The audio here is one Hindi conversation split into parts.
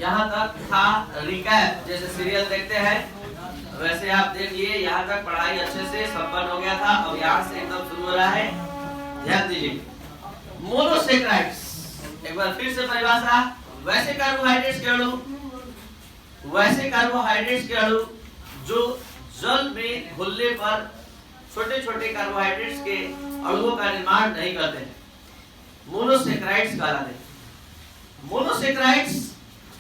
यहाँ तक था रिकैप, जैसे सीरियल देखते हैं वैसे आप देख लिए। यहाँ तक पढ़ाई अच्छे से संपन्न हो गया था। अब यहाँ से एकदम शुरू हो रहा है, ध्यान दीजिए। मोनोसेक्राइड्स, एक बार फिर से परिभाषा। वैसे कार्बोहाइड्रेट्स के अणु जो जल में घुलने पर छोटे छोटे कार्बोहाइड्रेट्स के अणुओं का निर्माण नहीं करते हैं, मोनोसेक्राइड्स कहलाते हैं। मोनोसेक्राइड्स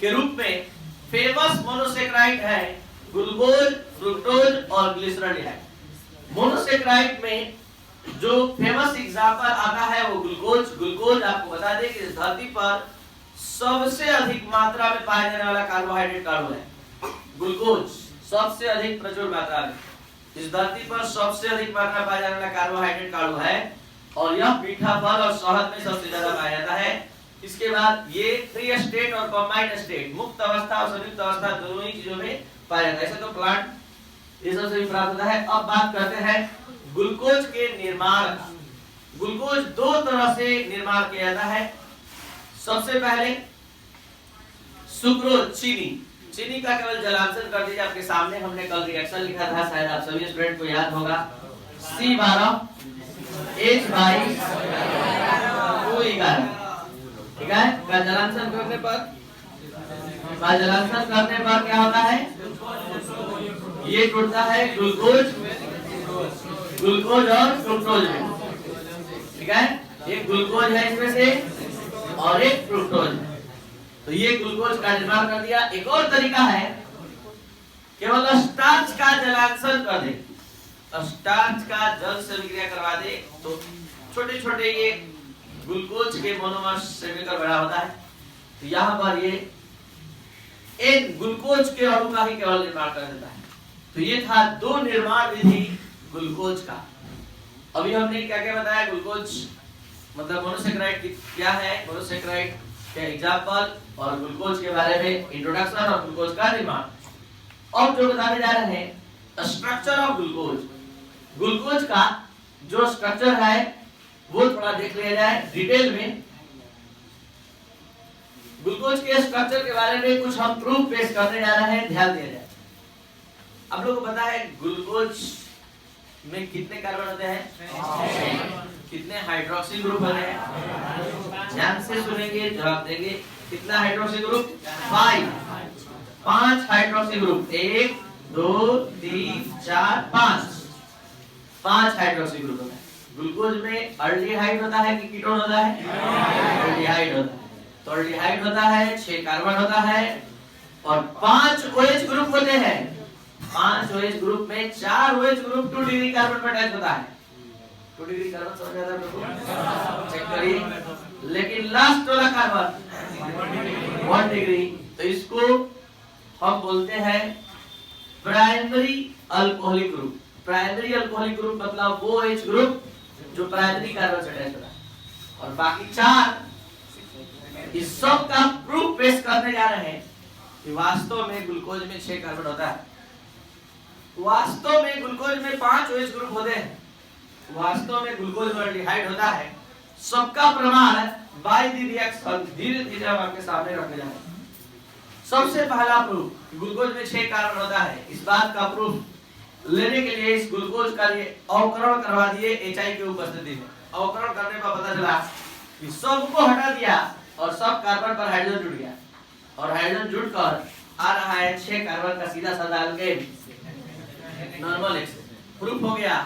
के रूप में फेमस मोनोसेक्राइड है ग्लूकोज, फ्रुक्टोज और ग्लिसरॉल। मोनोसेक्राइड में जो फेमस एग्जांपल आता है वो ग्लूकोज आपको बता दें कि इस धरती पर सबसे अधिक मात्रा में पाया जाने वाला कार्बोहाइड्रेट का अणु है। ग्लूकोज सबसे अधिक प्रचुर मात्रा में इस धरती पर सबसे अधिक मात्रा में पाया जाने वाला कार्बोहाइड्रेट का अणु है, और यह मीठा फल और शहद में सबसे ज्यादा पाया जाता है। इसके बाद ये फ्री स्टेट और कंबाइंड स्टेट, मुक्त अवस्था और संयुक्त अवस्था दोनों ही चीजों में पाया जाता है। ऐसे तो प्लांट ये सबसे भी प्राप्त होता है। अब बात करते हैं ग्लूकोज के निर्माण का। ग्लूकोज दो तरह से निर्माण किया जाता है। सबसे पहले सुक्रोज, चीनी का केवल जलांशन कर दीजिए। आपके सामने हमने कल रिएक्शन लिखा था, शायद आप सभी स्टूडेंट को याद होगा। C12H22 O11, ठीक है। का जलांशन करने पर क्या होता है, ये टूटता है ग्लूकोज और फ्रुक्टोज में, ठीक है। एक ग्लूकोज है इसमें से और एक फ्रुक्टोज है। तो ये ग्लूकोज का निर्माण कर दिया। एक और तरीका है, केवल स्टार्च का जलांशन कर दे, स्टार्च का जल से विक्रिया करवा दे तो छोटे छोटे ये ग्लूकोज के मोनोमर्स से मिलकर बड़ा होता है। तो यहाँ पर ये एक ग्लूकोज के अणु का ही केवल निर्माण कर देता है। तो ये था दो निर्माण विधि ग्लूकोज का। अभी हमने क्या क्या बताया, ग्लूकोज मतलब मोनोसेक्राइड क्या है, मोनोसेक्राइड के एग्जांपल और ग्लूकोज के बारे में इंट्रोडक्शन और ग्लूकोज का निर्माण। अब जो बताने जा रहे हैं स्ट्रक्चर ऑफ ग्लूकोज। ग्लूकोज का जो स्ट्रक्चर है वो थोड़ा देख लिया जाए डिटेल में। ग्लूकोज के स्ट्रक्चर के बारे में कुछ हम प्रूफ पेश करने जा रहे हैं, ध्यान दिया जाए। आप लोगों को पता है ग्लूकोज में कितने कार्बन होते हैं, कितने हाइड्रोक्सी ग्रुप होते हैं, ध्यान से सुनेंगे जवाब देंगे। कितना hydroxy group, 5 hydroxy group, 1 2 3 4 5 hydroxy group होता है। ग्लूकोज में अल्डिहाइड होता है कि कीटोन होता है, अल्डिहाइड होता है। तो अल्डिहाइड होता है, 6 कार्बन होता है और 5 OH ग्रुप होते हैं। 5 OH ग्रुप में 4 OH ग्रुप 2 डिग्री कार्बन पर अटैच होता है। 2 डिग्री कार्बन समझ आता है, चेक करिए। लेकिन लास्ट वाला कार्बन 1 डिग्री, तो इसको हम बोलते हैं primary alcoholic group. Primary alcoholic group मतलब वो OH ग्रुप जो प्राइमरी कार्बन से अटैच होता है। और बाकी 4 इस सब का प्रूफ पेश करने जा रहे हैं कि वास्तव में ग्लूकोज में 6 कार्बन होता है। वास्तव में ग्लूकोज में 5 OH ग्रुप होते हैं। वास्तव में ग्लूकोज में अल्डिहाइड होता है। सबका प्रमाण बाय द रिएक्शन धीरे धीरे हम आपके सामने रखे जा रहे हैं। सबसे पहला प्रूफ ग्लूकोज में 6 कार्बन होता है। इस बात का प्रूफ लेने के लिए इस ग्लूकोज का लिए अवकरण करवा दिए HI की उपस्थिति में। अवकरण करने पर पता चला कि सबको हटा दिया और सब कार्बन पर हाइड्रोजन जुड़ गया, और हाइड्रोजन जुड़कर आ रहा है 6 कार्बन का सीधा साधा अल्केन नॉर्मल एक्स। प्रूफ हो गया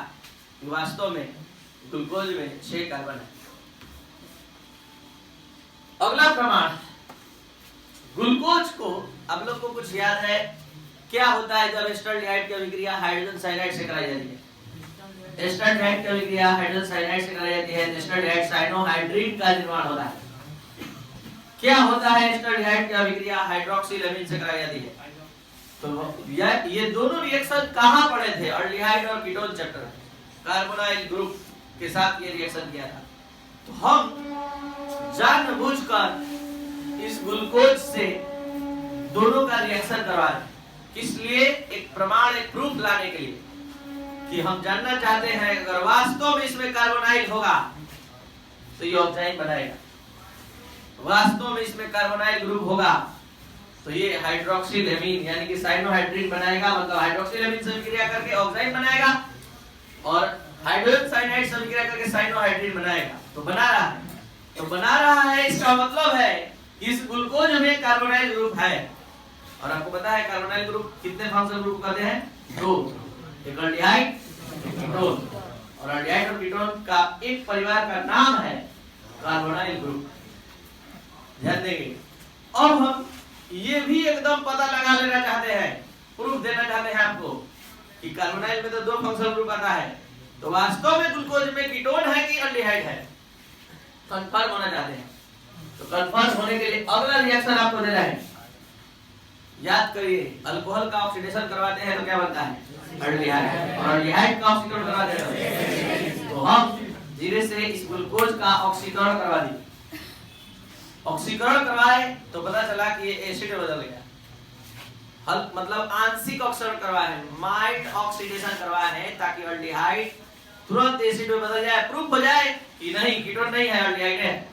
कि वास्तव में ग्लूकोज में 6 कार्बन है। अगला प्रमाण, ग्लूकोज को आप लोग को कुछ याद है क्या होता है जब एस्टल्डिहाइड की अभिक्रिया हाइड्रोजन साइनाइड से कराई जाती है। एस्टल्डिहाइड की अभिक्रिया हाइड्रोजन साइनाइड से कराई जाती है, एस्टल्डिहाइड साइनोहाइड्रीन का निर्माण होता है। क्या होता है एस्टल्डिहाइड की अभिक्रिया हाइड्रोक्सिलेमिन से कराई जाती है। तो ये दोनों रिएक्शन कहां पड़े थे, अल्डिहाइड और कीटोन चैप्टर, कार्बोनाइल ग्रुप के साथ ये रिएक्शन किया था। तो हम जानबूझकर इस ग्लूकोज से दोनों का रिएक्शन करवा रहे हैं। किस लिए, एक प्रमाण, एक प्रूफ लाने के लिए कि हम जानना चाहते हैं अगर वास्तव में इसमें कार्बोनाइल होगा तो ये ऑक्साइड बनाएगा। वास्तव में इसमें कार्बोनाइल ग्रुप होगा तो ये हाइड्रोक्सिल एमीन यानी कि साइनोहाइड्रिन बनाएगा, मतलब हाइड्रोक्सिल एमीन से विक्रिया करके ऑक्साइड बनाएगा और हाइड्रोजन साइनाइड से विक्रिया करके साइनोहाइड्रिन बनाएगा। तो बना रहा है इसका मतलब है इस ग्लूकोज में कार्बोनाइल ग्रुप है। और आपको पता है कार्बोनाइल ग्रुप कितने फंक्शनल ग्रुप कहते हैं? 2, एक एल्डिहाइड, एक कीटोन। और एल्डिहाइड और कीटोन का एक परिवार का नाम है कार्बोनाइल ग्रुप। ध्यान देंगे। अब हम ये भी एकदम पता लगा लेना चाहते हैं, प्रूफ देना चाहते हैं आपको कि कार्बोनाइल में तो 2 फंक्शनल ग्रुप आता है, तो वास्तव में ग्लूकोज में कीटोन है कि एल्डिहाइड है, कंफर्म होना चाहते हैं। तो कंफर्म होने के लिए अगला रिएक्शन आपको देना है। याद करिए, अल्कोहल का ऑक्सीडेशन करवाते हैं तो क्या बनता है? एल्डिहाइड। और एल्डिहाइड का ऑक्सीकरण करवाते हैं तो हम धीरे से इस ग्लूकोज का ऑक्सीकरण करवा दिए। ऑक्सीकरण करवाए तो पता चला कि ये एसिड में बदल गया। हल मतलब आंशिक ऑक्सीकरण करवाए हैं, माइल्ड ऑक्सीडेशन करवाए हैं ताकि एल्डिहाइड तुरंत एसिड में बदल जाए, प्रूफ हो जाए कि नहीं कीटोन नहीं है, एल्डिहाइड है।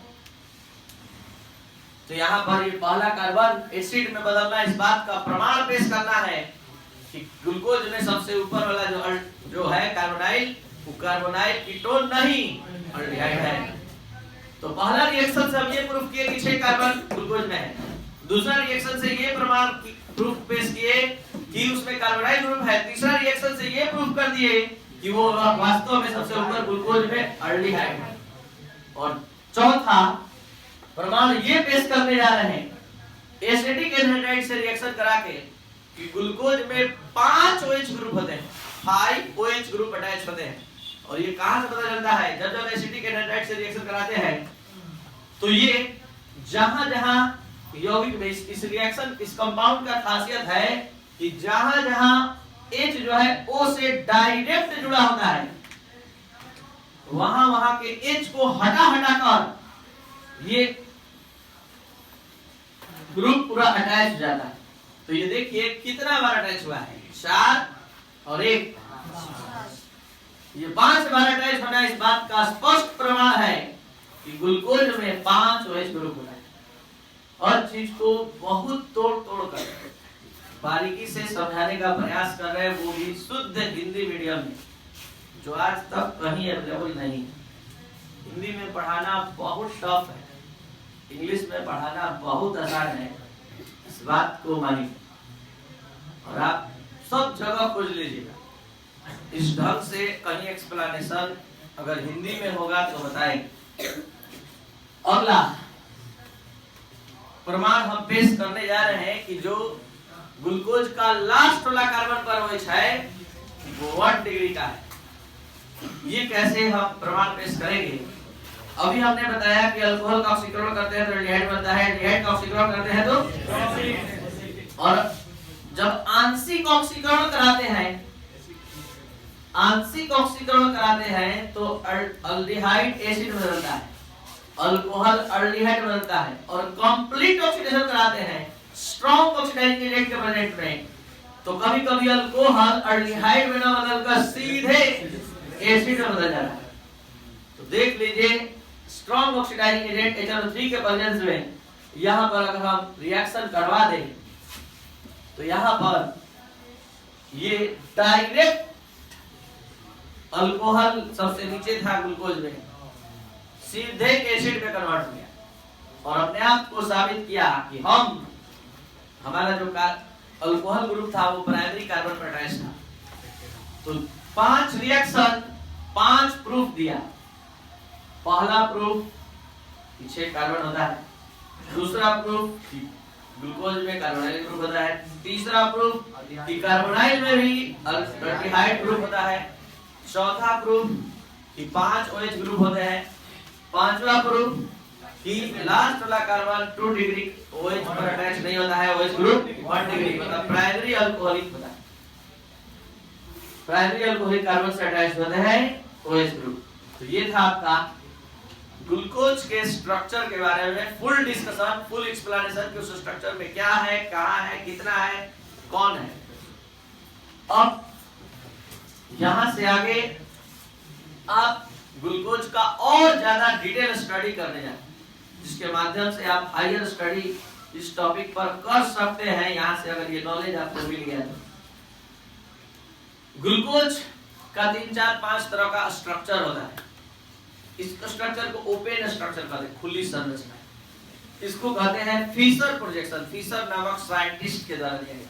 तो यहाँ पर ये पहला कार्बन एसिड में बदलना, इस बात का प्रमाण पेश करना है कि ग्लूकोज में सबसे ऊपर वाला जो है कार्बोनाइल, वो कार्बोनाइल कीटोन नहीं एल्डिहाइड है। तो पहला रिएक्शन से हम ये प्रूफ किए कि 6 कार्बन ग्लूकोज में है। दूसरा रिएक्शन से ये प्रमाण प्रूफ पेश किए कि उसमें कार्बोनाइल ग्रुप है। तीसरा रिएक्शन से ये प्रूफ कर दिए कि वो वास्तव में सबसे ऊपर ग्लूकोज में एल्डिहाइड है। और चौथा प्रमाण ये पेश करने जा रहे हैं एसिटिक एनहाइड्राइड से रिएक्शन करा के कि ग्लूकोज में 5 OH ग्रुप होते हैं, 5 OH ग्रुप अटैच होते हैं। और ये कहां से पता चलता है? जब एसिटिक एनहाइड्राइड से रिएक्शन कराते हैं तो ये जहां-जहां यौगिक में इस रिएक्शन, इस कंपाउंड का खासियत है कि जहां-जहां H जो है O से डायरेक्ट जुड़ा होता है, वहां के H को हटा कर ये ग्रुप पूरा अटैच हो जाता है। तो ये देखिए कितना बार अटैच हुआ है, 4 और 1, ये 5 बार अटैच होना इस बात का स्पष्ट प्रमाण है कि ग्लूकोज में 5 OH ग्रुप होता है। और चीज को बहुत तोड़ कर बारीकी से समझाने का प्रयास कर रहे हैं, वो भी शुद्ध हिंदी मीडियम में, जो आज तक कहीं अवेलेबल नहीं है। हिंदी में पढ़ाना बहुत टफ है, इंग्लिश में पढ़ाना बहुत आसान है, इस बात को मानिए। और आप सब जगह खोज लीजिएगा, इस ढंग से कहीं एक्सप्लेनेशन अगर हिंदी में होगा तो बताएंगे। अगला प्रमाण हम पेश करने जा रहे हैं कि जो ग्लूकोज का लास्ट वाला कार्बन पर OH है वो 1 डिग्री का है। ये कैसे हम प्रमाण पेश करेंगे? अभी हमने बताया कि अल्कोहल का ऑक्सीकरण करते हैं तो एल्डिहाइड बनता है, एल्डिहाइड का ऑक्सीकरण करते हैं तो, और जब आंशिक ऑक्सीकरण कराते हैं तो एल्डिहाइड एसिड में बदलता है, अल्कोहल एल्डिहाइड बनता है। और कंप्लीट ऑक्सीडेशन कराते हैं स्ट्रॉन्ग ऑक्सीडाइजिंग एजेंट के प्रेजेंट में, तो कभी-कभी अल्कोहल एल्डिहाइड में न बदलकर सीधे एसिड में बदल जाता है। तो देख लीजिए स्ट्रॉन्ग ऑक्सीडाइजिंग एजेंट HNO3 के प्रेजेंस में यहां पर अगर हम रिएक्शन करवा दें तो यहां पर ये डायरेक्ट अल्कोहल सबसे नीचे था ग्लूकोज में, सीधे एसिड में कन्वर्ट हो गया और अपने आप को साबित किया कि हमारा जो अल्कोहल ग्रुप था वो प्राइमरी कार्बन पर अटैच था। तो 5 रिएक्शन 5 प्रूफ दिया। पहला प्रूफ कि 6 कार्बन होता है, दूसरा प्रूफ कि ग्लूकोज में कार्बोनाइल ग्रुप होता है, तीसरा प्रूफ कि कार्बोनाइल में भी एल्डिहाइड ग्रुप होता है, चौथा प्रूफ कि 5 OH ग्रुप होते हैं, पांचवा प्रूफ कि लास्ट वाला कार्बन 2 डिग्री OH पर अटैच नहीं होता है, OH ग्रुप 1 डिग्री, मतलब प्राइमरी अल्कोहलिक होता है, प्राइमरी अल्कोहलिक कार्बन से अटैच होते हैं OH ग्रुप। तो ये था आपका ग्लूकोज के स्ट्रक्चर के बारे में फुल डिस्कशन, फुल एक्सप्लेनेशन कि उस स्ट्रक्चर में क्या है, कहां है, कितना है, कौन है। अब यहां से आगे आप ग्लूकोज का और ज्यादा डिटेल स्टडी करने जाए, जिसके माध्यम से आप हायर स्टडी इस टॉपिक पर कर सकते हैं। यहाँ से अगर ये नॉलेज आपको मिल गया तो ग्लूकोज का 3-4-5 तरह का स्ट्रक्चर होता है। इस स्ट्रक्चर को ओपन स्ट्रक्चर कहते हैं, खुली संरचना। इसको कहते हैं फिशर प्रोजेक्शन, फिशर नामक साइंटिस्ट के द्वारा दिया गया।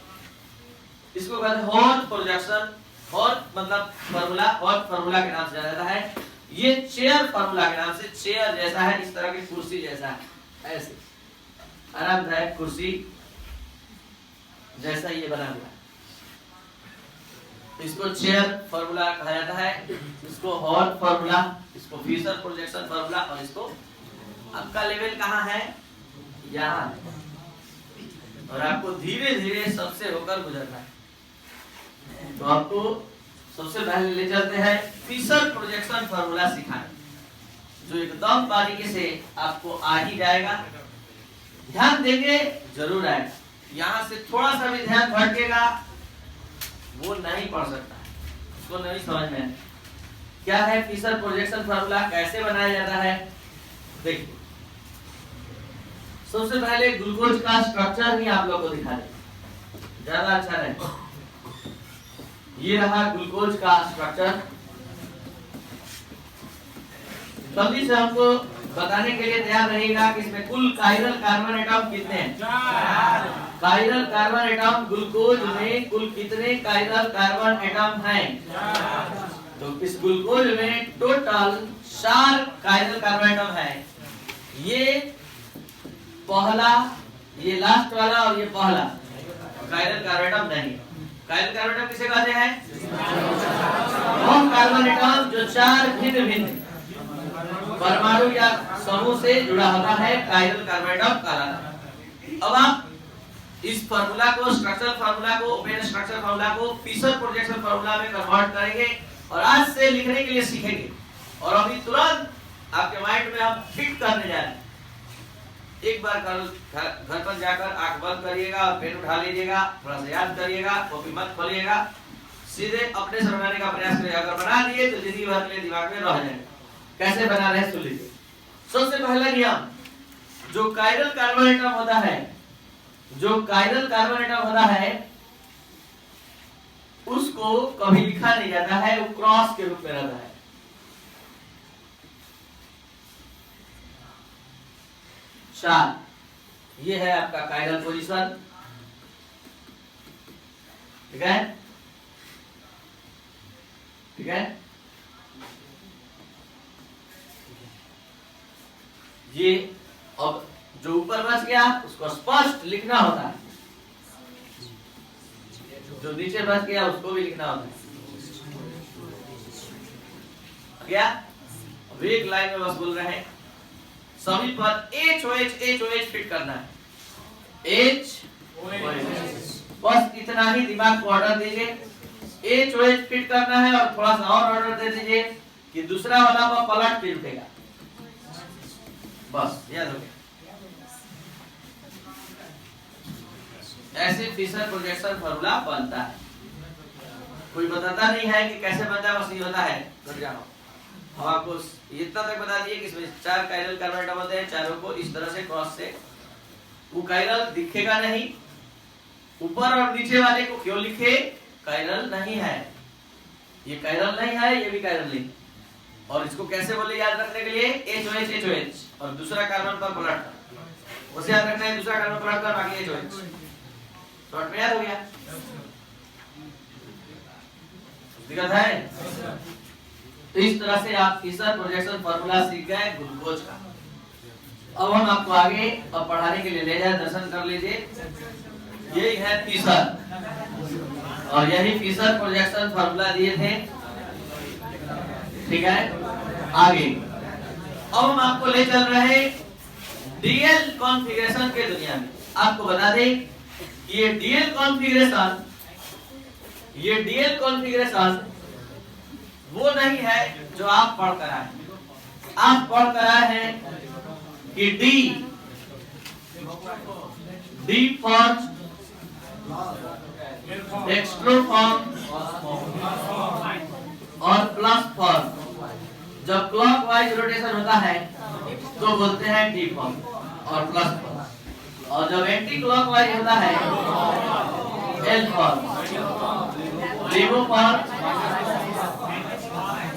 इसको कहते हैं हॉर्न प्रोजेक्शन, हॉर्न मतलब फार्मूला, हॉर्न फार्मूला के नाम से जाना जाता है। ये चेयर फार्मूला के नाम से, चेयर जैसा है, इस तरह की कुर्सी जैसा है, ऐसे आरामदायक कुर्सी जैसा ये बना हुआ है, इसको चेयर फार्मूला कहा जाता है। इसको हॉर्न फार्मूला, इसको फिशर प्रोजेक्शन फार्मूला, और इसको आपका लेवल कहाँ है, यहाँ, और आपको धीरे धीरे सबसे होकर गुजरना है। तो आपको सबसे पहले ले चलते हैं फिशर प्रोजेक्शन फार्मूला सिखाने, जो एकदम बारीकी से आपको आ ही जाएगा। ध्यान देंगे जरूर आएगा, यहाँ से थोड़ा सा भी ध्यान भटकेगा वो नहीं पढ़ सकता, उसको नहीं समझ में। क्या है फिशर प्रोजेक्शन फार्मूला, कैसे बनाया जाता है? देखिए, सबसे पहले ग्लूकोज का स्ट्रक्चर ही आप लोग को दिखा दे, ज्यादा अच्छा रहे। ये रहा ग्लूकोज का स्ट्रक्चर। जल्दी से हमको बताने के लिए तैयार रहेगा कि इसमें कुल कायरल कार्बन एटम कितने हैं। कायरल कार्बन एटम ग्लूकोज में कुल कितने कायरल कार्बन एटम हैं? तो इस ग्लूकोज में टोटल 4 कायरल कार्बन एटम है। ये पहला, ये लास्ट वाला और ये पहला कायरल कार्बन एटम नहीं। कायरल कार्बन एटम किसे कहते हैं? वो कार्बन एटम जो 4 भिन्न भिन्न परमाणु या समूह से जुड़ा होता है, कायरल कार्बन एटम कहलाता है। अब आप इस फार्मूला को, स्ट्रक्चरल फार्मूला को, ओपन स्ट्रक्चर फार्मूला को फिशर प्रोजेक्शन फार्मूला में कन्वर्ट करेंगे और आज से लिखने के लिए सीखेंगे। और अभी तुरंत आपके माइंड में हम फिट करने जा रहे हैं। एक बार घर पर जाकर आंख बंद करिएगा और पेन उठा लीजिएगा, थोड़ा सा याद करिएगा, कॉपी मत खोलिएगा, सीधे अपने से बनाने का प्रयास करिएगा। अगर बना दिए तो जिंदगी भर के लिए दिमाग में रह जाएगा। कैसे बना रहे सुन लीजिए। सबसे पहला नियम, जो कायरल कार्बन एटम होता है, जो कायरल कार्बन एटम होता है उसको कभी लिखा नहीं जाता है, वो क्रॉस के रूप में रहता है। ये है आपका कायरल पोजीशन, ठीक है, ठीक है। ये अब जो ऊपर बच गया उसको स्पष्ट लिखना होता है, जो नीचे बच गया उसको भी लिखना होता है। क्या? अब एक लाइन में बस बोल रहे हैं, सभी पर HOH फिट करना है। बस इतना ही दिमाग को ऑर्डर दीजिए, HOH फिट करना है। और थोड़ा सा और ऑर्डर दे दीजिए कि दूसरा वाला वो पलट के उठेगा, बस याद हो गया। ऐसे फिशर प्रोजेक्शन फार्मूला बनता है। कोई बताता नहीं है कि कैसे बनता है, बस ये होता है, समझ जाओ। हम आपको इतना तक बता दिए कि इसमें 4 कायरल कार्बन एटम होते हैं, चारों को इस तरह से क्रॉस से, वो कायरल दिखेगा नहीं। ऊपर और नीचे वाले को क्यों लिखे? कायरल नहीं है, ये कायरल नहीं है, ये भी कायरल नहीं। और इसको कैसे बोले याद रखने के लिए? HOH और दूसरा कार्बन पर पलट कर, उसे याद रखना है, दूसरा कार्बन पलट कर बाकी HOH। शॉर्ट में याद हो गया? दिक्कत है? तो इस तरह से आप फिशर प्रोजेक्शन फार्मूला सीख गए ग्लूकोज का। अब हम आपको आगे अब पढ़ाने के लिए ले जाए, दर्शन कर लीजिए। यही है फिशर, और यही फिशर प्रोजेक्शन फार्मूला दिए थे, ठीक है। आगे अब हम आपको ले चल रहे डीएल कॉन्फ़िगरेशन के दुनिया में। आपको बता दें ये डीएल कॉन्फ़िगरेशन वो नहीं है जो आप पढ़ कर आए। आप पढ़ कर आए हैं कि डी फॉर एक्स्ट्रोफॉर्म और प्लस फॉर्म। जब क्लॉकवाइज रोटेशन होता है तो बोलते हैं डी फॉर्म और प्लस फॉर्म। और जब एंटी क्लॉकवाइज होता है एल फॉर्म, रिमूव फॉर्म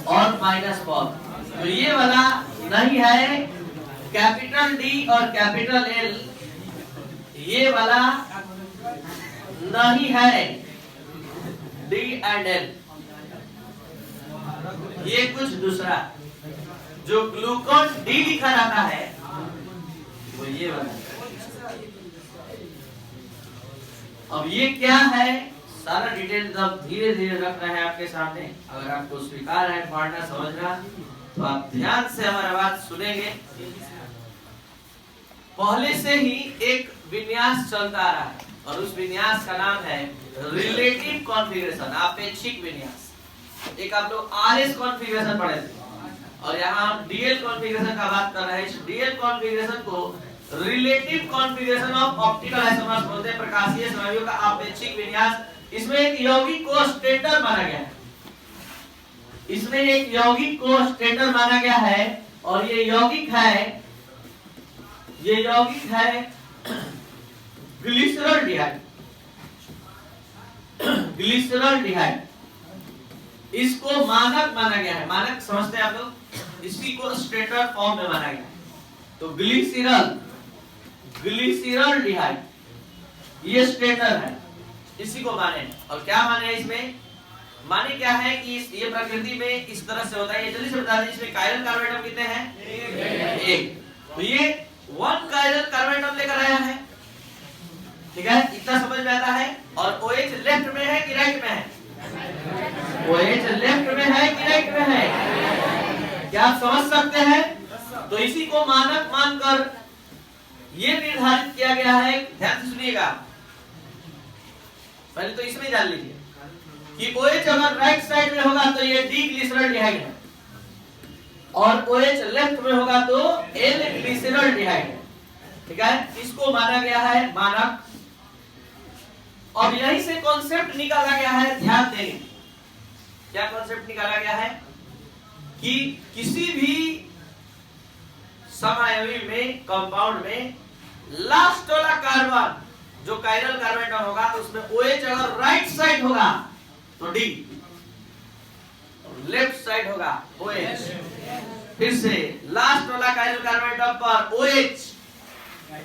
और माइनस फॉर्म। तो ये वाला नहीं है कैपिटल डी और कैपिटल एल, ये वाला नहीं है डी एंड एल, ये कुछ दूसरा। जो ग्लूकोन डी लिखा रहता है वो ये वाला। अब ये क्या है सारा डिटेल जब धीरे धीरे रख रहे हैं आपके सामने। अगर आपको स्वीकार है पढ़ना समझना तो आप ध्यान से हमारा बात सुनेंगे। पहले से ही एक विन्यास चलता आ रहा है और उस विन्यास का नाम है रिलेटिव कॉन्फ़िगरेशन, आपेक्षिक विन्यास। एक आप लोग आरएस कॉन्फ़िगरेशन पढ़े थे और यहाँ हम डीएल कॉन्फ़िगरेशन का बात कर रहे हैं। इस डीएल कॉन्फ़िगरेशन को relative configuration of optical isomers बोलते हैं, प्रकाशीय स्नायुओं का आपेक्षिक विन्यास। इसमें एक यौगिक को स्टेटर माना गया है, इसमें एक यौगिक को स्टेटर माना गया है और ये यौगिक है ग्लिसरॉल्डिहाइड। ग्लिसरॉल्डिहाइड इसको मानक माना गया है। मानक समझते हैं आप लोग, इसी को स्टेटर फॉर्म में माना गया है। तो ग्लिसरॉल्डिहाइड ये स्टेटर है, इसी को माने। और क्या माने इसमें? माने क्या है कि ये प्रकृति में इस तरह से होता है। ये जल्दी से बता दें, इसमें कायरल कार्बन एटम कितने हैं? एक। तो ये 1 कायरल कार्बन एटम लेकर आया है, ठीक है, इतना समझ में आता है। और OH लेफ्ट में है कि राइट में है? OH लेफ्ट में है कि राइट में है? क्या आप समझ सकते हैं? तो इसी को मानक मानकर ये निर्धारित किया गया है। ध्यान से सुनिएगा, पहले तो इसमें जान लीजिए कि OH अगर राइट साइड में होगा तो ये डी ग्लिसरॉल्डिहाइड है और OH लेफ्ट में होगा तो एल ग्लिसरॉल्डिहाइड है, ठीक है। इसको माना गया है मानक। और यहीं से कॉन्सेप्ट निकाला गया है, ध्यान देंगे क्या कॉन्सेप्ट निकाला गया है कि किसी भी समायोगी में कंपाउंड में लास्ट वाला कार्बन जो कायरल कार्बन एटम होगा तो उसमें OH अगर राइट साइड होगा तो D, लेफ्ट साइड होगा OH। फिर से लास्ट वाला कायरल कार्बन एटम पर OH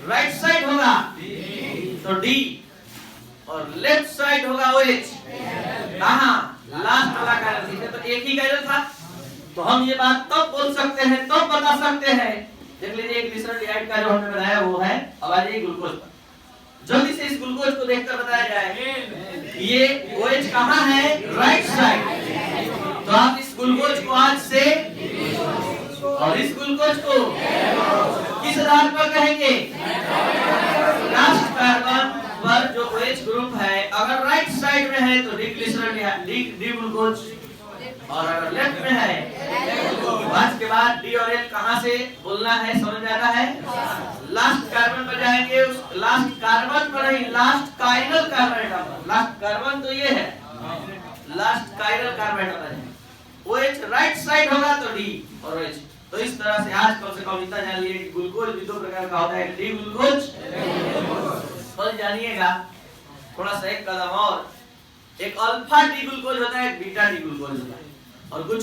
राइट साइड होगा तो D और लेफ्ट साइड होगा OH। कहां? लास्ट वाला कायरल। इसमें तो एक ही कायरल था, तो हम ये बात तब बोल सकते हैं, तब बता सकते हैं। देख लीजिए ग्लिसरॉल्डिहाइड का जो हमने बताया वो है। अब आ जाइए ग्लूकोज पर। जल्दी से इस ग्लूकोज को देखकर बताया जाए ये OH कहां है? Right side. तो आप इस ग्लूकोज को आज से और इस ग्लूकोज को किस आधार पर कहेंगे? लास्ट कार्बन पर जो OH ग्रुप है अगर राइट साइड में है तो डिग्लिसरॉल्डिहाइड डी ग्लूकोज, और अगर लेफ्ट में है तो आज के बाद डी और एल कहां से बोलना है, समझ में आता है? लास्ट कार्बन पर जाएंगे, उस लास्ट कार्बन पर नहीं, last chiral carbon atom. Last carbon तो ये है, लास्ट कायरल कार्बन एटम है। OH राइट साइड होगा तो डी और OH। तो इस तरह से आज कम से कम इतना जान लिए कि ग्लूकोज भी दो प्रकार का होता है, डी ग्लूकोज। कल जानिएगा थोड़ा सा एक कदम और, एक अल्फा डी ग्लूकोज होता है, एक बीटा डी ग्लूकोज होता है। और कुछ